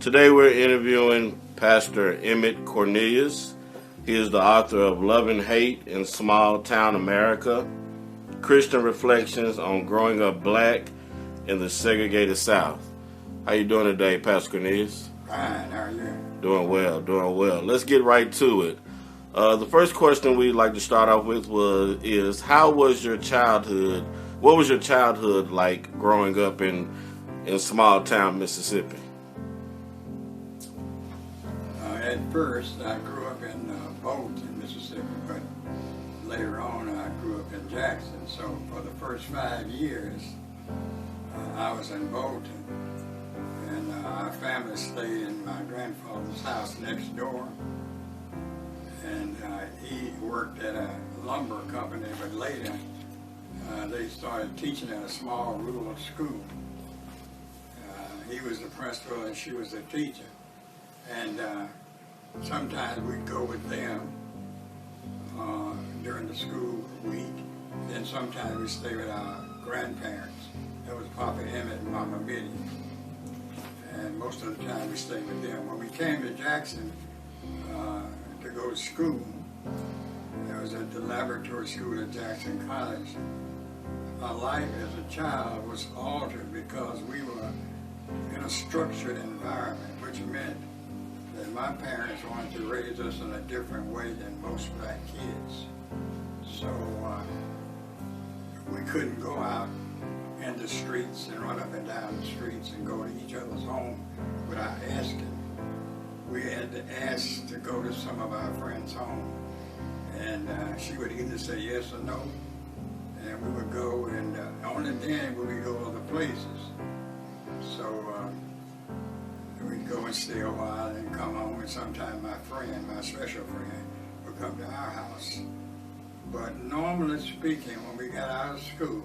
Today we're interviewing Pastor Emmitte Cornelius. He is the author of Love and Hate in Small Town America, Christian Reflections on Growing Up Black in the Segregated South. How you doing today, Pastor Cornelius? Fine, how are you? Doing well, doing well. Let's get right to it. The first question we'd like to start off with is how was your childhood? What was your childhood like growing up in small town Mississippi? At first, I grew up in Bolton, Mississippi, but later on I grew up in Jackson. So for the first 5 years, I was in Bolton. And our family stayed in my grandfather's house next door. And he worked at a lumber company, but later they started teaching at a small rural school. He was the principal and she was the teacher. And sometimes we'd go with them during the school week. Then sometimes we'd stay with our grandparents. That was Papa Emmitte and Mama Biddy. And most of the time we stayed with them. When we came to Jackson to go to school, I was at the laboratory school at Jackson College. My life as a child was altered because we were in a structured environment, which meant that my parents wanted to raise us in a different way than most black kids. So we couldn't go out in the streets and run up and down the streets and go to each other's home without asking. We had to ask to go to some of our friends' home, and she would either say yes or no, and we would go, and only then would we go other places. So we'd go and stay a while and come home, and sometimes my special friend, would come to our house. But normally speaking, when we got out of school,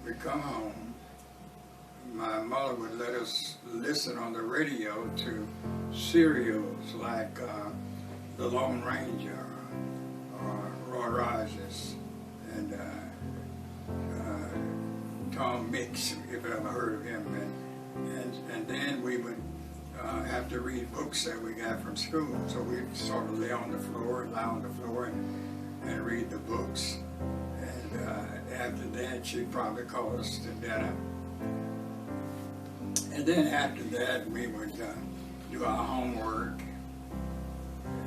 we'd come home. My mother would let us listen on the radio to serials like The Lone Ranger or Roy Rogers and Tom Mix, if you ever heard of him. And then we would have to read books that we got from school. So we'd sort of lie on the floor and read the books. And after that, she'd probably call us to dinner. And then after that, we would do our homework,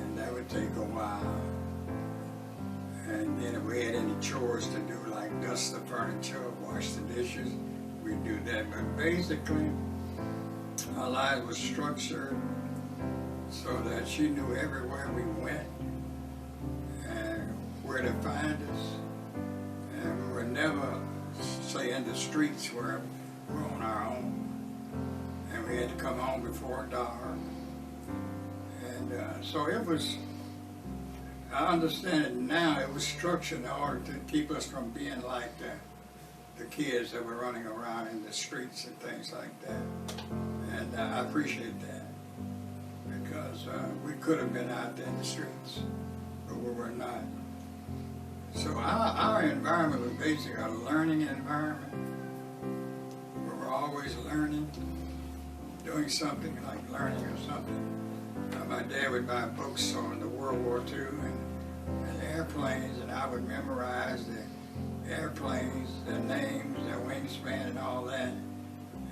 and that would take a while. And then if we had any chores to do, like dust the furniture, wash the dishes, we'd do that. But basically, our lives were structured so that she knew everywhere we went and where to find us. And we were never, say, in the streets where we were on our own. And we had to come home before dark. And so it was, I understand it now, it was structured in order to keep us from being like the kids that were running around in the streets and things like that. And I appreciate that, because we could have been out there in the streets, but we were not. So our environment was basically a learning environment. We were always learning, doing something like learning or something. My dad would buy books on the World War II and airplanes, and I would memorize the airplanes, their names, their wingspan, and all that.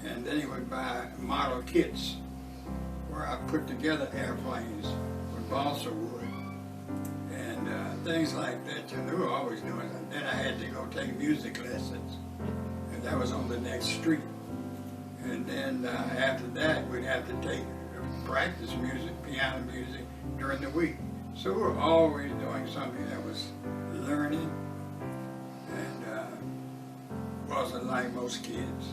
And then he would buy model kits where I put together airplanes with balsa wood and things like that. We were always doing it. And then I had to go take music lessons, and that was on the next street. And then after that, we'd have to practice music, piano music, during the week. So we were always doing something that was learning and wasn't like most kids.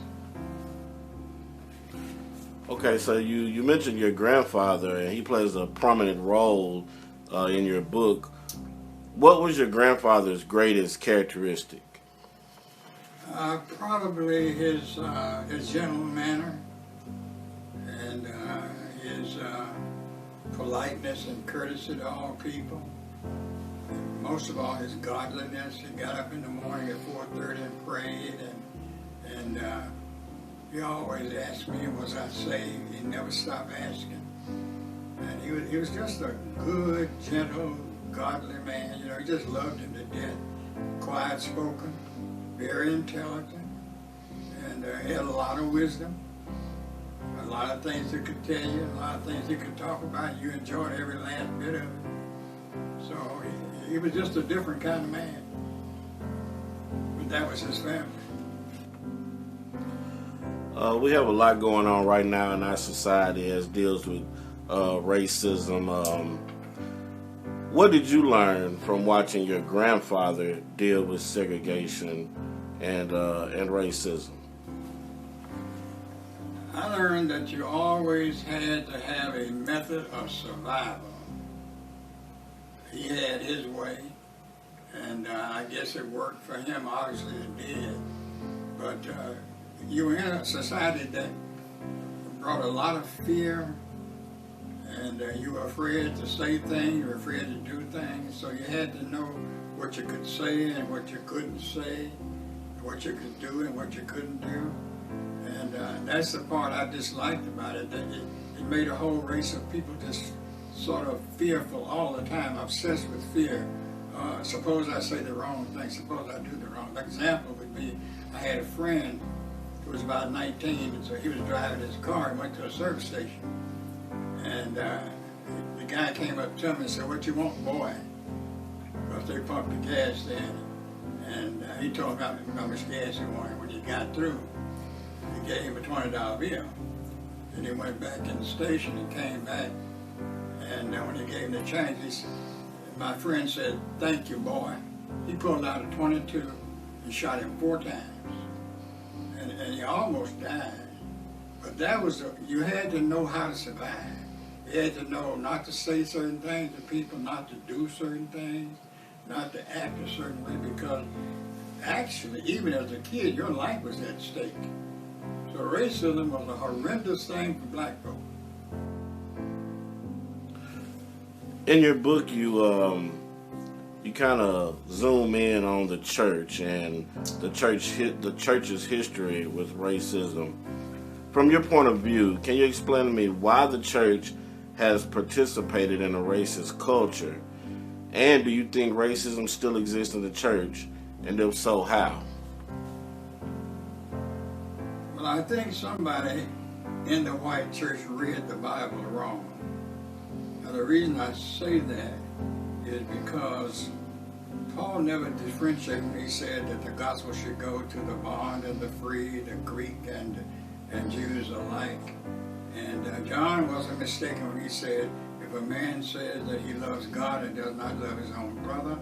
Okay, so you mentioned your grandfather, and he plays a prominent role in your book. What was your grandfather's greatest characteristic? Probably his gentle manner and his politeness and courtesy to all people. And most of all, his godliness. He got up in the morning at 4:30 and prayed, and he always asked me, was I saved? He never stopped asking. And he was just a good, gentle, godly man. You know, he just loved him to death. Quiet spoken, very intelligent, and he had a lot of wisdom. A lot of things he could tell you, a lot of things he could talk about. You enjoyed every last bit of it. So he was just a different kind of man. But that was his family. We have a lot going on right now in our society as deals with racism. What did you learn from watching your grandfather deal with segregation and racism? I learned that you always had to have a method of survival. He had his way, and I guess it worked for him. Obviously it did. But you were in a society that brought a lot of fear, and you were afraid to say things, you were afraid to do things, so you had to know what you could say and what you couldn't say, what you could do and what you couldn't do. And that's the part I disliked about it, that it made a whole race of people just sort of fearful all the time, obsessed with fear. Suppose I say the wrong thing, suppose I do the wrong. An example would be, I had a friend who was about 19, and so he was driving his car and went to a service station. And the guy came up to him and said, "What you want, boy?" Because they pumped the gas in. And he told him how much gas he wanted. When he got through, he gave him a $20 bill. And he went back in the station and came back. And when he gave him the change, my friend said, "Thank you, boy." He pulled out a .22 and shot him 4 times. And he almost died. But that was, you had to know how to survive. You had to know not to say certain things to people, not to do certain things, not to act a certain way, because actually, even as a kid, your life was at stake. So racism was a horrendous thing for black folk. In your book, you kind of zoom in on the church and the church's history with racism. From your point of view, can you explain to me why the church has participated in a racist culture? And do you think racism still exists in the church? And if so, how? Well, I think somebody in the white church read the Bible wrong. Now, the reason I say that is because Paul never differentiated when he said that the gospel should go to the bond and the free, the Greek and Jews alike. And John wasn't mistaken when he said, if a man says that he loves God and does not love his own brother,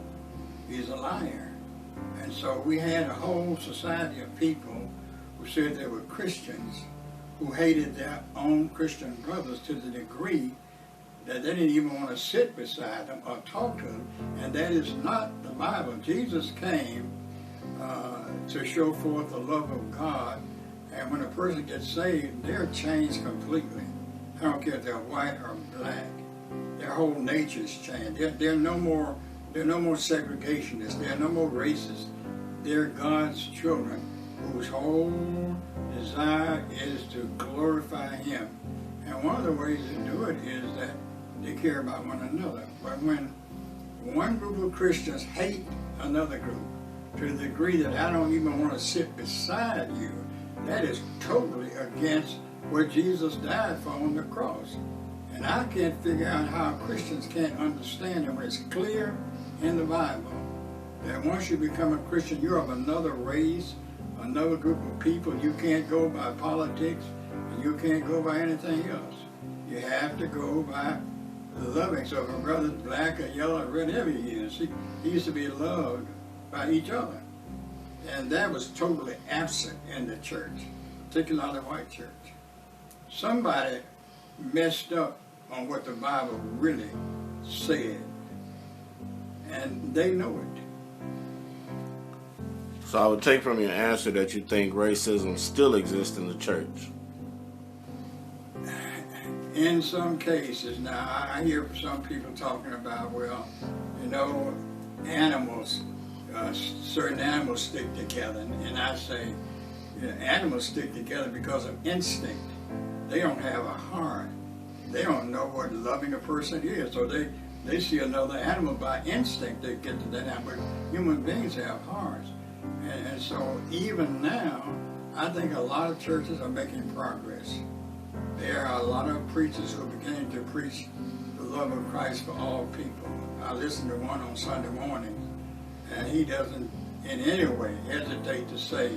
he's a liar. And so we had a whole society of people who said they were Christians, who hated their own Christian brothers to the degree that they didn't even want to sit beside them or talk to them. And that is not the Bible. Jesus came to show forth the love of God. And when a person gets saved, they're changed completely. I don't care if they're white or black. Their whole nature's changed. They're no more segregationists. They're no more racist. They're God's children whose whole desire is to glorify Him. And one of the ways to do it is that they care about one another. But when one group of Christians hate another group to the degree that I don't even want to sit beside you, that is totally against what Jesus died for on the cross. And I can't figure out how Christians can't understand it when it's clear in the Bible that once you become a Christian, you're of another race, another group of people. You can't go by politics, and you can't go by anything else. You have to go by loving. So if a brother's black or yellow or red, whatever he is, he used to be loved by each other. And that was totally absent in the church, particularly the white church. Somebody messed up on what the Bible really said, and they know it. So I would take from your answer that you think racism still exists in the church. In some cases. Now, I hear some people talking about, well, you know, animals, certain animals stick together. And I say, You know, animals stick together because of instinct. They don't have a heart. They don't know what loving a person is. So they see another animal by instinct. They get to that animal. But human beings have hearts. And so even now, I think a lot of churches are making progress. There are a lot of preachers who are beginning to preach the love of Christ for all people. I listened to one on Sunday morning, and he doesn't in any way hesitate to say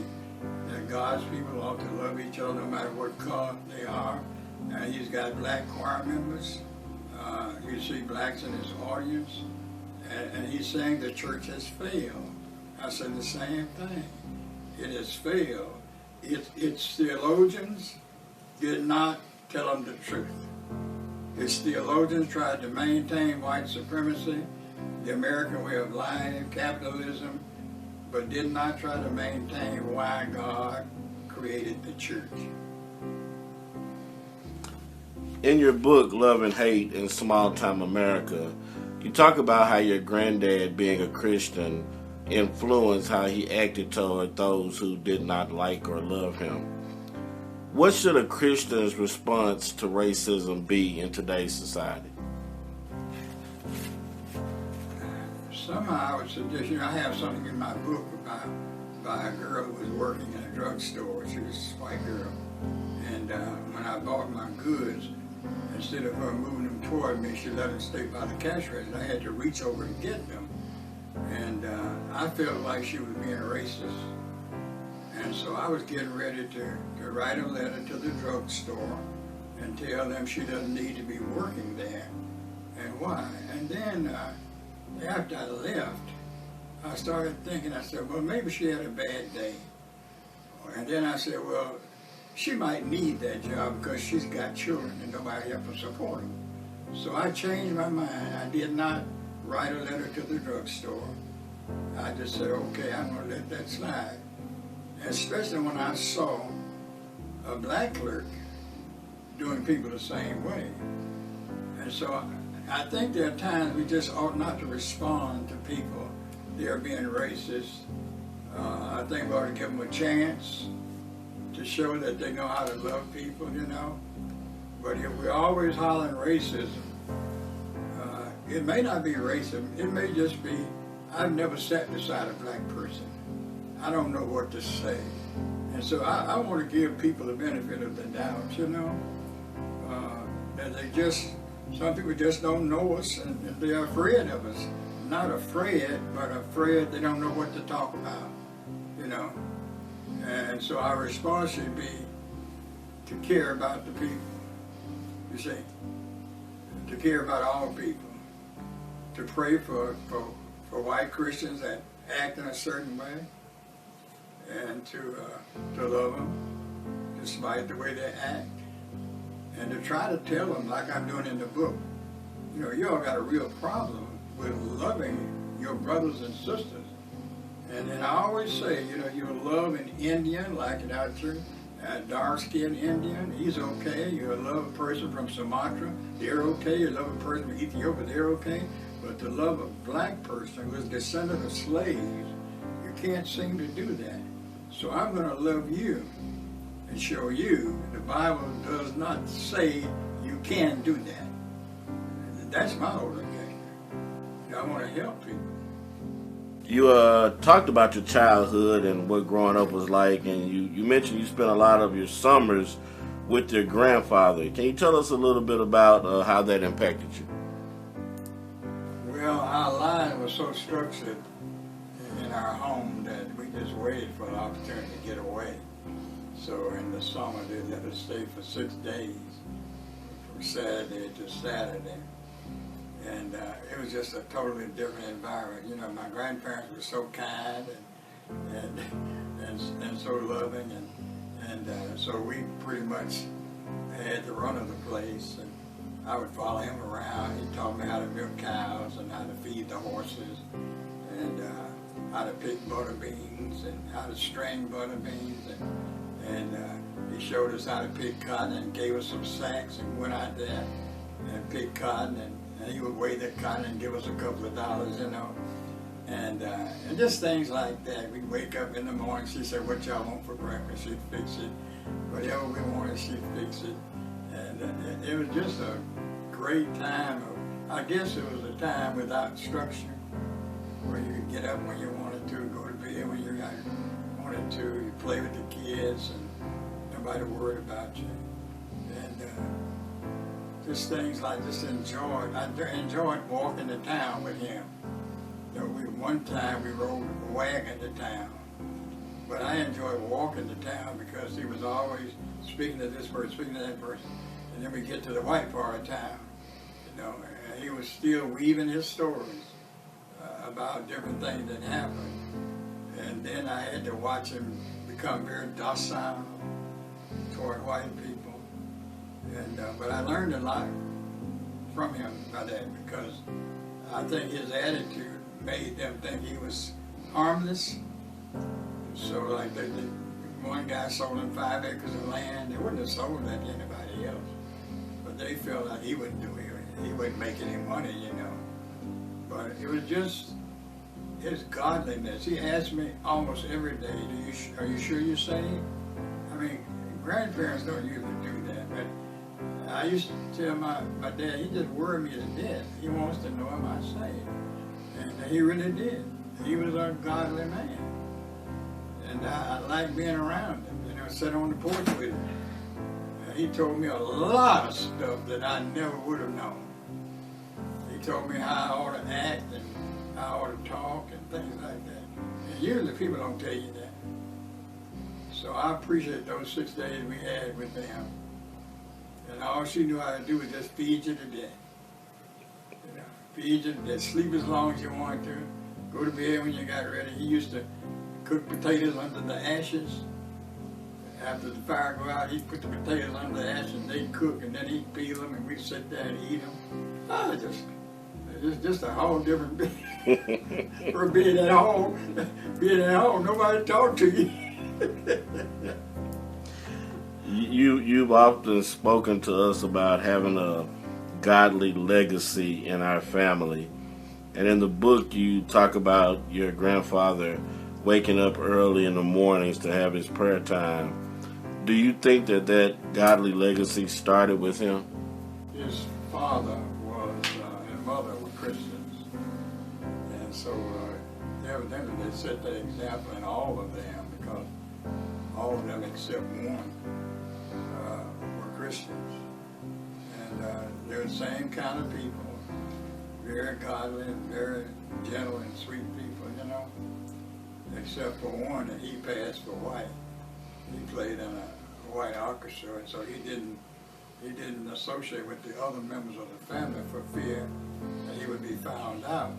that God's people ought to love each other no matter what color they are. And he's got black choir members. You see blacks in his audience. And he's saying the church has failed. I said the same thing. It has failed. Its theologians did not tell them the truth. Its theologians tried to maintain white supremacy, the American way of life, capitalism, but did not try to maintain why God created the church. In your book, Love and Hate in Small Town America, you talk about how your granddad, being a Christian, influenced how he acted toward those who did not like or love him. What should a Christian's response to racism be in today's society? Somehow I would suggest, I have something in my book by a girl who was working in a drugstore. She was a white girl. And when I bought my goods, instead of her moving them toward me, she let them stay by the cash register. I had to reach over to get them. And I felt like she was being racist. And so I was getting ready to write a letter to the drugstore and tell them she doesn't need to be working there and why. And then after I left, I started thinking, I said, well, maybe she had a bad day. And then I said, well, she might need that job because she's got children and nobody else to support them. So I changed my mind. I did not write a letter to the drugstore. I just said, okay, I'm going to let that slide. Especially when I saw a black clerk doing people the same way. And so I think there are times we just ought not to respond to people that are being racist. I think we ought to give them a chance to show that they know how to love people, But if we're always hollering racism, it may not be racism. It may just be, I've never sat beside a black person. I don't know what to say. And so I want to give people the benefit of the doubt, that some people just don't know us and they're afraid of us. Not afraid, but afraid they don't know what to talk about, And so our response should be to care about the people, you see, to care about all people, to pray for white Christians that act in a certain way, and to love them despite the way they act, and to try to tell them, like I'm doing in the book, you all got a real problem with loving your brothers and sisters. And then I always say, you love an Indian, like in our church, a dark-skinned Indian, he's okay. You love a person from Sumatra, they're okay. You love a person from Ethiopia, they're okay. But to love a black person who is descendant of slaves, you can't seem to do that. So I'm going to love you and show you the Bible does not say you can do that. That's my obligation. I want to help people. You talked about your childhood and what growing up was like, and you mentioned you spent a lot of your summers with your grandfather. Can you tell us a little bit about how that impacted you? Well, our line was so structured in our home that we just waited for the opportunity to get away. So in the summer, they let us stay for 6 days, from Saturday to Saturday. And it was just a totally different environment. My grandparents were so kind and so loving, and so we pretty much had the run of the place. And I would follow him around. He taught me how to milk cows and how to feed the horses, and how to pick butter beans and how to string butter beans, and he showed us how to pick cotton and gave us some sacks and went out there and picked cotton, and he would weigh that cotton and give us a couple of dollars, And just things like that. We'd wake up in the morning, she said, what y'all want for breakfast? She'd fix it. Whatever we wanted, she'd fix it. And it was just a great time. I guess it was a time without structure, where you could get up when you wanted to, go to bed when you wanted to, you play with the kids, and nobody worried about you. And just things like I enjoyed walking to town with him. You know, one time we rode a wagon to town, but I enjoyed walking to town because he was always speaking to this person, speaking to that person, and then we get to the white part of town, you know, and he was still weaving his stories about different things that happened, and then I had to watch him become very docile toward white people, and but I learned a lot from him by that, because I think his attitude made them think he was harmless. So like one guy sold him 5 acres of land. They wouldn't have sold that to anybody else, but they felt like he wouldn't do it. He wouldn't make any money, you know. But it was just his godliness. He asked me almost every day, are you sure you're saved? I mean, grandparents don't usually do that, but I used to tell my dad, he just worried me to death. He wants to know, am I saved? And he really did. He was a godly man. And I liked being around him, you know, sit on the porch with him. And he told me a lot of stuff that I never would have known. He told me how I ought to act and how I ought to talk and things like that. And usually people don't tell you that. So I appreciate those 6 days we had with them. And all she knew how to do was just feed you to death. You know, feed you to death, sleep as long as you wanted to, go to bed when you got ready. He used to cook potatoes under the ashes. After the fire go out, he'd put the potatoes under the ashes, and they'd cook, and then he'd peel them, and we'd sit there and eat them. Just a whole different for being at home. Being at home, nobody talked to you. You've often spoken to us about having a godly legacy in our family. And in the book, you talk about your grandfather waking up early in the mornings to have his prayer time. Do you think that godly legacy started with him? His father and mother were Christians. And so evidently they set that example in all of them, because all of them except one were Christians. And they're the same kind of people, very godly and very gentle and sweet people, you know, except for one that he passed for white. He played in a white orchestra, and so he didn't associate with the other members of the family for fear that he would be found out.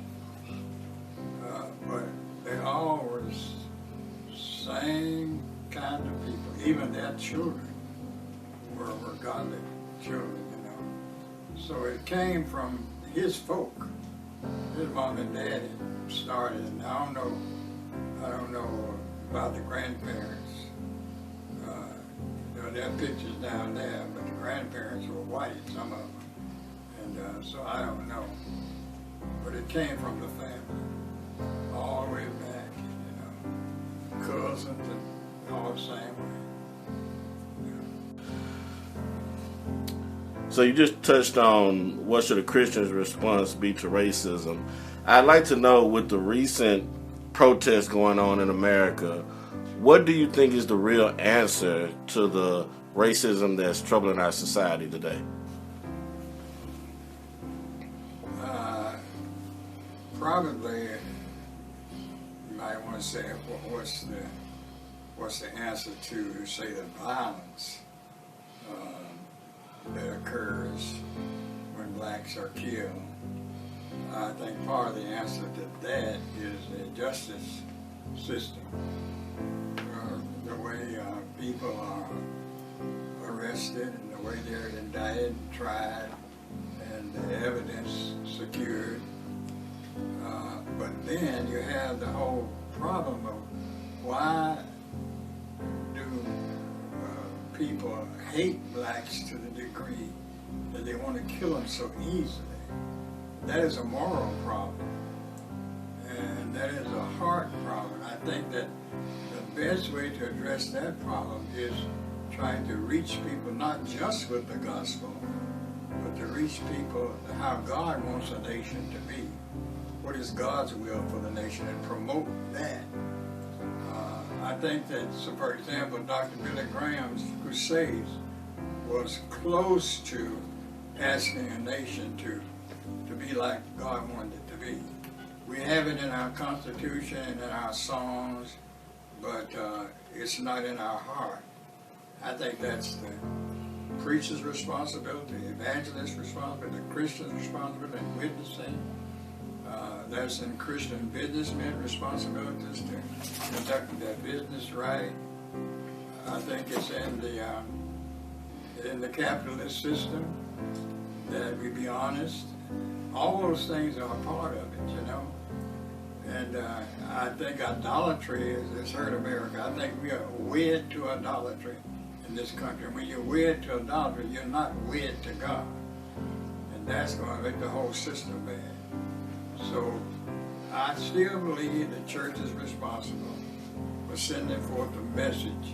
But they all were the same kind of people. Even their children were godly children, you know. So it came from his folk. His mom and dad had started, and I don't know about the grandparents. There are pictures down there, but the grandparents were white, some of them. And so I don't know. But it came from the family, all the way back, you know, cousins and all the same way. Yeah. So you just touched on what should a Christian's response be to racism. I'd like to know, with the recent protests going on in America, what do you think is the real answer to the racism that's troubling our society today? Probably, you might want to say, what's the answer to, say, the violence that occurs when blacks are killed. I think part of the answer to that is the justice system. The way people are arrested, and the way they're indicted and tried, and the evidence secured. But then you have the whole problem of why do people hate blacks to the degree that they want to kill them so easily. That is a moral problem. And that that the best way to address that problem is trying to reach people not just with the gospel, but to reach people how God wants a nation to be. What is God's will for the nation, and promote that. I think that, so for example, Dr. Billy Graham's crusades was close to asking a nation to be like God wanted it to be. We have it in our Constitution and in our songs, but it's not in our heart. I think that's the preacher's responsibility, evangelist's responsibility, the Christian's responsibility in witnessing. That's in Christian businessmen's responsibilities to conduct their business right. I think it's in the capitalist system that we be honest. All those things are a part of it, you know. And I think idolatry has hurt America. I think we are wed to idolatry in this country. When you're wed to idolatry, you're not wed to God. And that's going to make the whole system bad. So I still believe the church is responsible for sending forth a message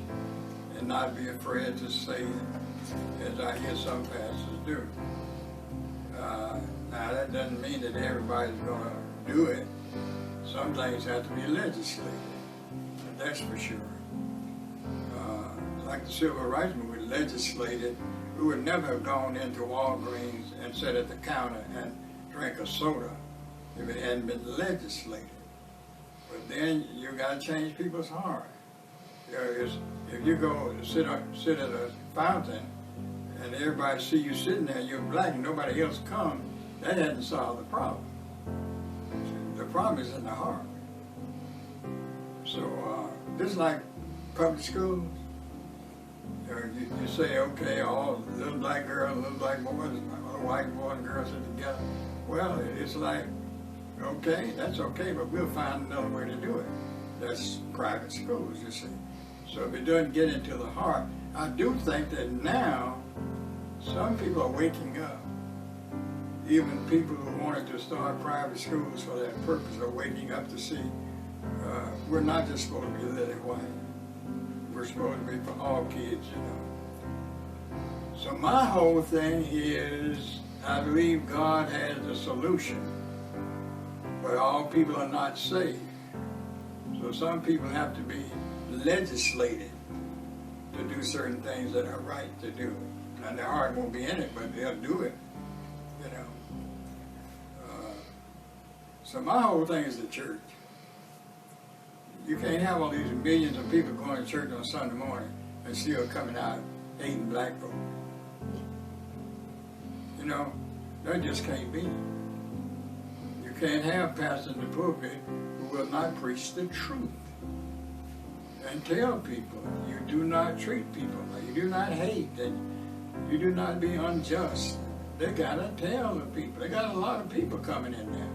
and not be afraid to say it, as I hear some pastors do. Now that doesn't mean that everybody's going to do it. Some things have to be legislated, that's for sure. Like the Civil Rights Movement legislated, we would never have gone into Walgreens and sat at the counter and drank a soda if it hadn't been legislated. But then you got to change people's heart. You know, if you go sit at a fountain and everybody see you sitting there, you're black and nobody else comes, that hasn't solved the problem. The problem is in the heart. So just like public schools, you say, okay, all little black girls, little black boys, little white boys and girls sit together. Well, it's like, okay, that's okay, but we'll find another way to do it. That's private schools, you see. So if it doesn't get into the heart, I do think that now some people are waking up. Even people who wanted to start private schools for that purpose are waking up to see we're not just supposed to be lily white. We're supposed to be for all kids, you know. So my whole thing is, I believe God has a solution, but all people are not saved. So some people have to be legislated to do certain things that are right to do. And their heart won't be in it, but they'll do it, you know. So my whole thing is the church. You can't have all these millions of people going to church on Sunday morning and still coming out hating black folk. You know, that just can't be. You can't have pastors in the pulpit who will not preach the truth and tell people you do not treat people, you do not hate, and you do not be unjust. They gotta tell the people. They got a lot of people coming in there.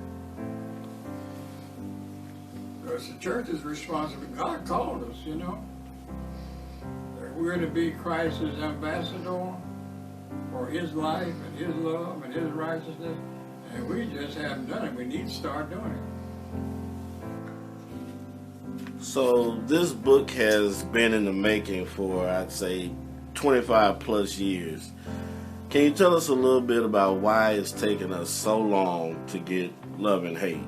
Because the church is responsible. God called us, you know. We're to be Christ's ambassador for his life and his love and his righteousness. And we just haven't done it. We need to start doing it. So this book has been in the making for, I'd say, 25 plus years. Can you tell us a little bit about why it's taken us so long to get Love and Hate?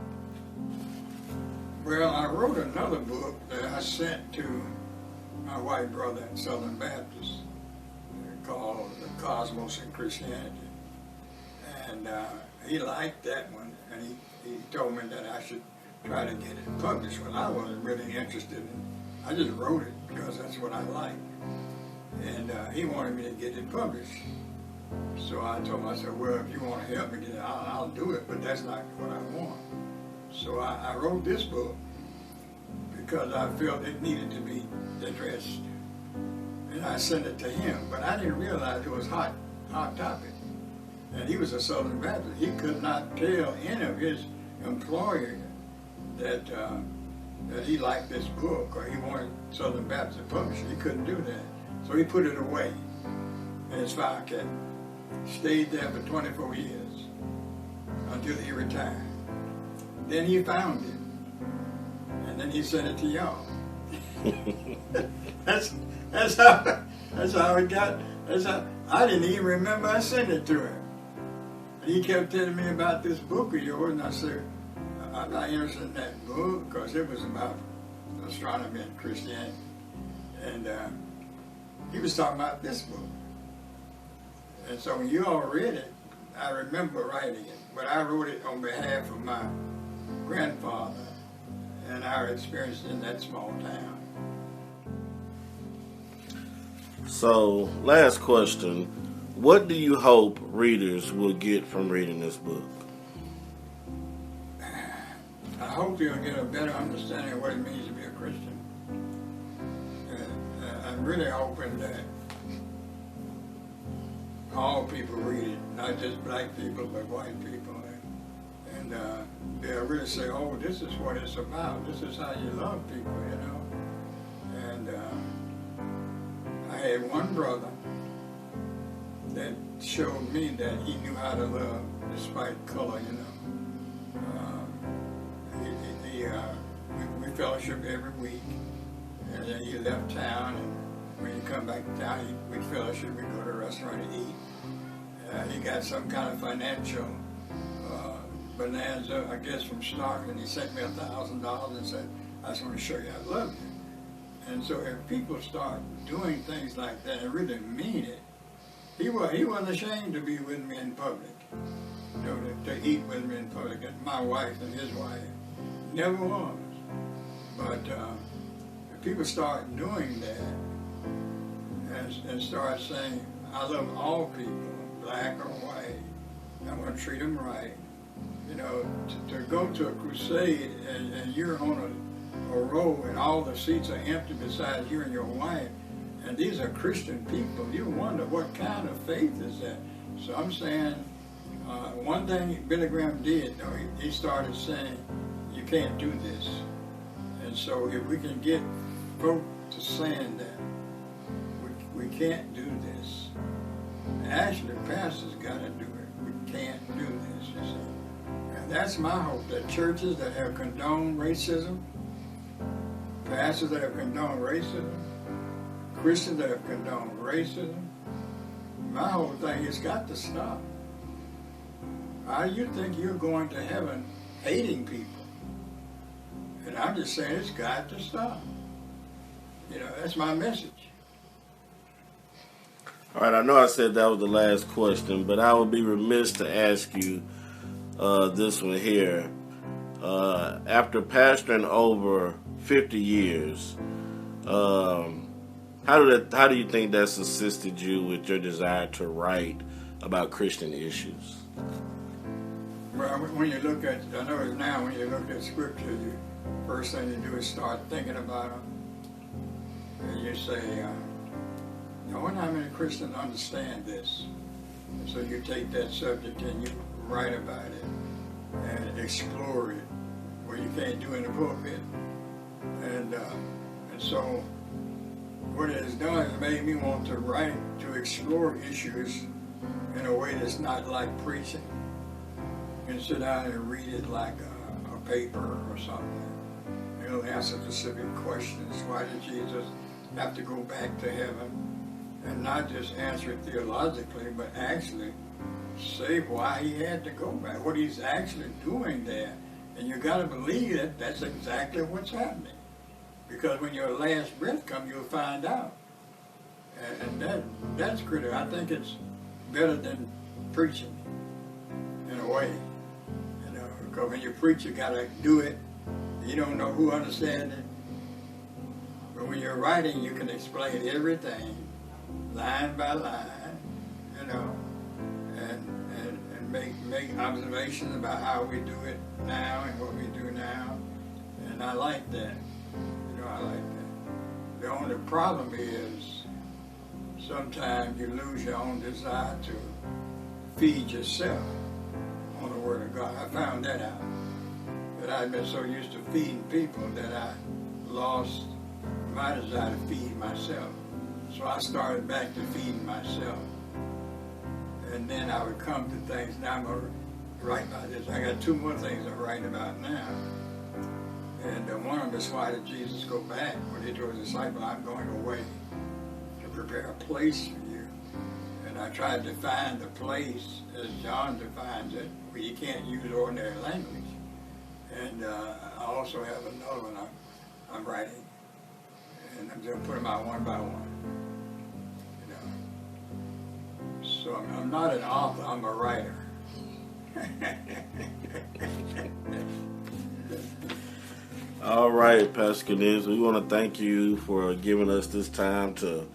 Well, I wrote another book that I sent to my white brother in Southern Baptist called The Cosmos in Christianity. And he liked that one, and he told me that I should try to get it published. Well, I wasn't really interested in it. I just wrote it because that's what I like. And he wanted me to get it published. So I told him, I said, well, if you want to help me get it, I'll do it, but that's not what I want. So I wrote this book because I felt it needed to be addressed. And I sent it to him, but I didn't realize it was hot topic. And he was a Southern Baptist. He could not tell any of his employer that he liked this book or he wanted Southern Baptist to publish it. He couldn't do that. So he put it away in his file cabinet. Stayed there for 24 years until he retired. Then he found it, and then he sent it to y'all. that's how it got. That's how I didn't even remember I sent it to him. And he kept telling me about this book of yours, and I said, I'm not interested in that book because it was about astronomy and Christianity. And he was talking about this book. And so when you all read it, I remember writing it, but I wrote it on behalf of my grandfather and our experience in that small town. So, last question. What do you hope readers will get from reading this book? I hope you'll get a better understanding of what it means to be a Christian. I'm really hoping that all people read it, not just black people, but white people. And they'll really say, oh, this is what it's about. This is how you love people, you know. And I had one brother that showed me that he knew how to love despite color, you know. We fellowship every week, and then he left town, and when he come back to town, we'd fellowship, we'd go to a restaurant to eat. He got some kind of financial bonanza, I guess, from stock, and he sent me $1,000 and said, I just want to show you I love you. And so if people start doing things like that and really mean it, he wasn't ashamed to be with me in public, you know, to eat with me in public, and my wife and his wife. Never was. But if people start doing that and start saying, I love all people, black or white, I want to treat them right. You know, to go to a crusade and you're on a row and all the seats are empty besides you and your wife, and these are Christian people, you wonder what kind of faith is that? So I'm saying, one thing Billy Graham did, though, he started saying, you can't do this. And so if we can get folk to saying that, we can't do this. Actually, pastors got to do it. We can't do this, you see. And that's my hope, that churches that have condoned racism, pastors that have condoned racism, Christians that have condoned racism, my whole thing has got to stop. How do you think you're going to heaven hating people? And I'm just saying it's got to stop. You know, that's my message. All right, I know I said that was the last question, but I would be remiss to ask you this one here. After pastoring over 50 years, how do you think that's assisted you with your desire to write about Christian issues? Well, when you look at, I know now when you look at scripture, first thing you do is start thinking about them. And you say, I wonder how many Christians understand this. And so you take that subject and you write about it and explore it, where you can't do in the pulpit. And so what it has done is made me want to write, to explore issues in a way that's not like preaching. You can sit down and read it like a paper or something. It'll answer specific questions. Why did Jesus have to go back to heaven? And not just answer it theologically, but actually say why he had to go back, what he's actually doing there. And you got to believe that that's exactly what's happening. Because when your last breath comes, you'll find out. And that's critical. I think it's better than preaching, in a way. You know, because when you preach, you got to do it. You don't know who understands it. But when you're writing, you can explain everything, line by line, you know, and make observations about how we do it now and what we do now. And I like that. You know, I like that. The only problem is sometimes you lose your own desire to feed yourself on the Word of God. I found that out. That I'd been so used to feeding people that I lost my desire to feed myself. So I started back to feeding myself. And then I would come to things. Now I'm going to write about this. I got two more things to write about now. And one of them us, why did Jesus go back when he told his disciples, I'm going away to prepare a place for you. And I tried to find the place as John defines it, where you can't use ordinary language. And I also have another one I'm writing, and I'm going to put them out one by one. You know. So I'm not an author, I'm a writer. All right, Pastor Cornelius, we want to thank you for giving us this time to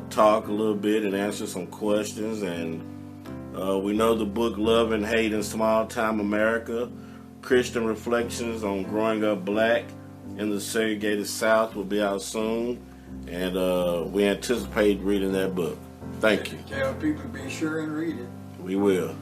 talk a little bit and answer some questions. And we know the book Love and Hate in Small Town America, Christian Reflections on Growing Up Black in the Segregated South will be out soon. And we anticipate reading that book. Thank you. Tell people to be sure and read it. We will.